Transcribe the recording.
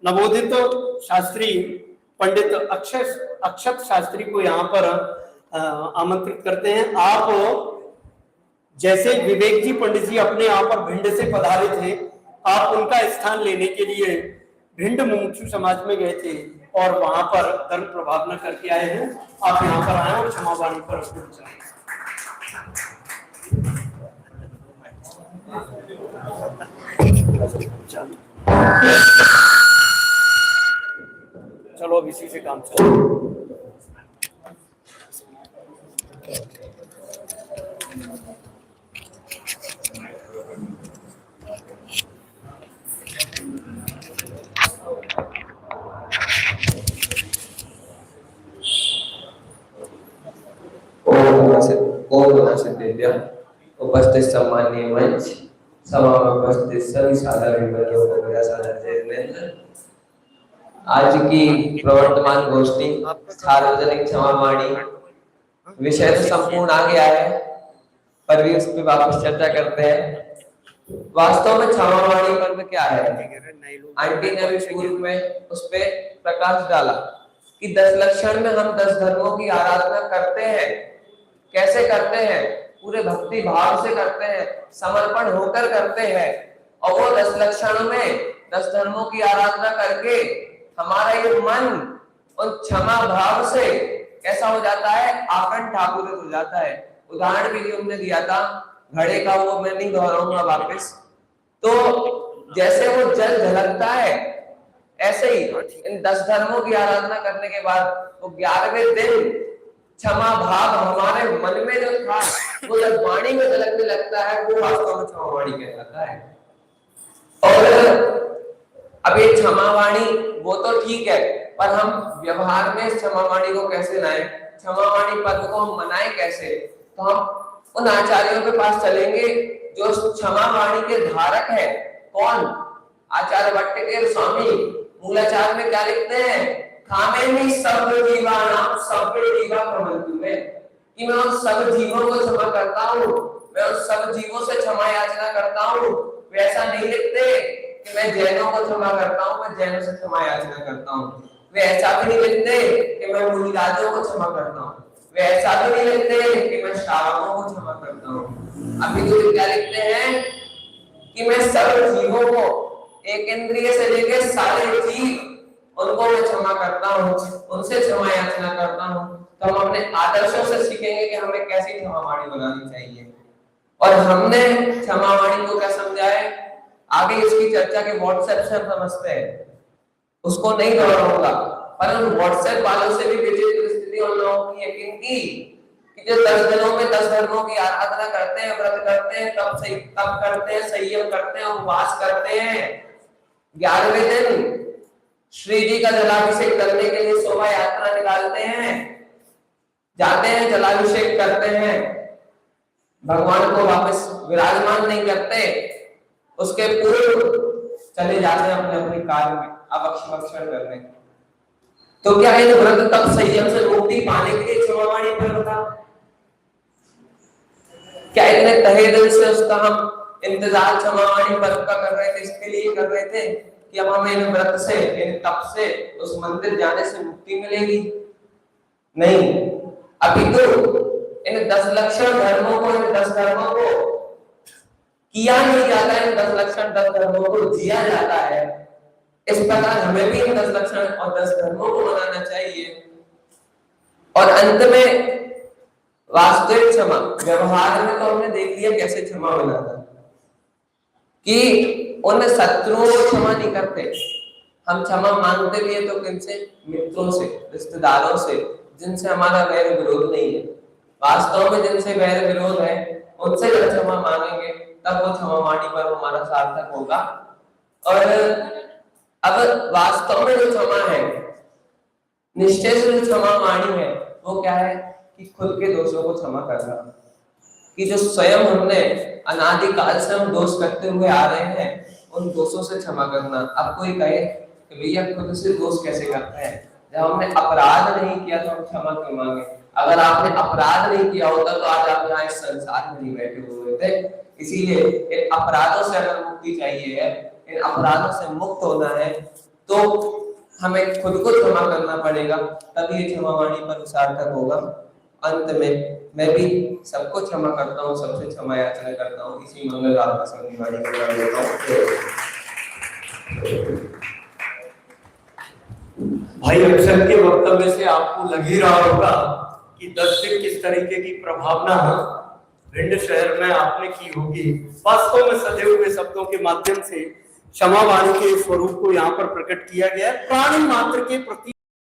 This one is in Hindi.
नवोदित शास्त्री पंडित अक्षत शास्त्री को यहाँ पर आमंत्रित करते हैं। आप जैसे विवेक जी पंडित जी अपने यहाँ पर भिंड से पधारे थे, आप उनका स्थान लेने के लिए भिंड मुमुक्षु समाज में गए थे और वहां पर धर्म प्रभावना करके आए हैं। आप यहाँ पर आए और क्षमावाणी पर चलो अब इसी से काम चलो। उपस्थित सम्माननीय मंच, सभा में उपस्थित सभी साधारण बंधुओं को मेरा सादर जय। आज की प्रवर्तमान गोष्ठी सार्वजनिक क्षमावाणी विषय तो संपूर्ण आ गया है, पर भी उस पर वापस चर्चा करते हैं। वास्तव में क्षमावाणी पर्व क्या है? आंटी ने अभी पूर्व में उस पे प्रकाश डाला कि 10 लक्षण में हम 10 धर्मों की आराधना करते हैं। कैसे करते हैं? पूरे भक्ति भाव से करते हैं, समर्पण होकर करते हैं। और वो 10 लक्षणों में 10 धर्मों की आराधना करके हमारा ये मन उन क्षमा भाव से कैसा हो जाता है? आकंठ ठाकुर हो जाता है। उदाहरण भी हमने दिया था घड़े का, वो मैं नहीं दोहराऊंगा वापस। तो जैसे वो जल झलकता है, ऐसे ही इन 10 धर्मों की आराधना करने के बाद वो 11वें दिन क्षमा भाव हमारे मन में जो था वो जब वाणी में झलकने लगता है, वो वास्तव में क्षमावाणी कहलाता है। और अब ये क्षमावाणी वो तो ठीक है, पर हम व्यवहार में क्षमावाणी को कैसे लाएं? क्षमावाणी पर्व को हम मनाएं कैसे? तो हम उन आचार्यों के पास चलेंगे जो क्षमावाणी के धारक है। कौन? आचार्य भट्टकेर स्वामी मूलाचार में क्या लिखते हैं? खामेनि सब जीवानां सभ्य जीवा प्रबंधु में, कि मैं उन सब जीवों को क्षमा करता हूँ, मैं उन सब जीवों से क्षमा याचना करता हूँ। वे ऐसा नहीं लिखते कि मैं जैनों को क्षमा करता हूँ, मैं जैनों से क्षमा याचना करता हूँ। वे ऐसा भी नहीं लिखते कि मैं मुनिराजों को क्षमा करता हूँ। वे ऐसा भी नहीं लिखते कि मैं श्रावकों को क्षमा करता हूँ। अभी तो क्या लिखते हैं कि मैं सब जीवों को, एक इंद्रिय से लेकर सारे जीव, उनको मैं क्षमा करता हूँ, उनसे क्षमा याचना करता हूँ। तो हम अपने आदर्शों से सीखेंगे कि हमें कैसी क्षमावाणी बनानी चाहिए। और हमने क्षमावाणी को क्या समझा है, आगे इसकी चर्चा के व्हाट्सएप से हम समझते हैं, उसको नहीं दोहराऊंगा। पर उन व्हाट्सएप वालों से भी विचित्र स्थिति उन लोगों की है कि जो 10 दिनों में 10 धर्मों की आराधना करते हैं, व्रत करते हैं, तप करते हैं, संयम करते हैं, उपवास करते हैं, 11वें दिन श्री जी का जलाभिषेक करने के लिए शोभा यात्रा निकालते हैं, जाते हैं, जलाभिषेक करते हैं, भगवान को वापस विराजमान नहीं करते, उसके पूर्व चले जाते हैं अपने अपने कार्य में अभक्षण करने। तो क्या इन व्रत तप संयम से मुक्ति पाने के लिए क्षमावाणी पर्व था? क्या इतने तहे दिल से उसका हम इंतजार क्षमावाणी पर्व का कर रहे थे? इसके लिए कर रहे थे कि अब हमें इन व्रत से, इन तप से उस मंदिर जाने से मुक्ति मिलेगी? नहीं। अभी तो इन 10 लक्षण धर्मों को, इन 10 धर्मों को किया नहीं जाता है, इन 10 लक्षण 10 धर्मों को जिया जाता है। इस प्रकार हमें भी इन 10 लक्षण और 10 धर्मों को मनाना चाहिए। और अंत में वास्तविक क्षमा, व्यवहार में तो हमने देख लिया कैसे क्षमा बनाना, कि उन शत्रुओं को क्षमा नहीं करते। हम क्षमा मांगते भी है तो किनसे? मित्रों से, रिश्तेदारों से, जिनसे हमारा वैर विरोध नहीं है। वास्तव में जिनसे वैर विरोध है उनसे जब क्षमा मांगेंगे तब वो क्षमावाणी पर हमारा सार्थक होगा। और अब वास्तव में जो क्षमा है, निश्चय से जो क्षमावाणी है, वो क्या है कि खुद के दोषों को क्षमा करना, कि जो स्वयं हमने अनादिकाल से हम दोष करते हुए आ रहे हैं, उन दोषों से क्षमा करना। अब कोई कहे कि भैया खुद से दोष कैसे करते हैं? जब हमने अपराध नहीं किया तो हम क्षमा क्यों मांगे? अगर आपने अपराध नहीं किया होता तो आज आप यहाँ इस संसार में नहीं बैठे हुए थे। इसीलिए इन अपराधों से अगर मुक्ति चाहिए है, इन अपराधों से मुक्त होना है, तो हमें खुद को क्षमा करना पड़ेगा, तभी ये क्षमावाणी पर्व सार्थक होगा। अंत में मैं भी सबको क्षमा करता हूँ, सबसे क्षमा याचना करता हूँ, इसी मंगल आत्मा वाणी को कर देता हूँ। भाई अक्षर के वक्तव्य से आपको लग ही रहा होगा कि 10 दिन किस तरीके की प्रभावना भिंड शहर में आपने की होगी। वास्तव में सजे हुए शब्दों के माध्यम से क्षमावाणी के स्वरूप को यहाँ पर प्रकट किया गया है। प्राणी मात्र के प्रति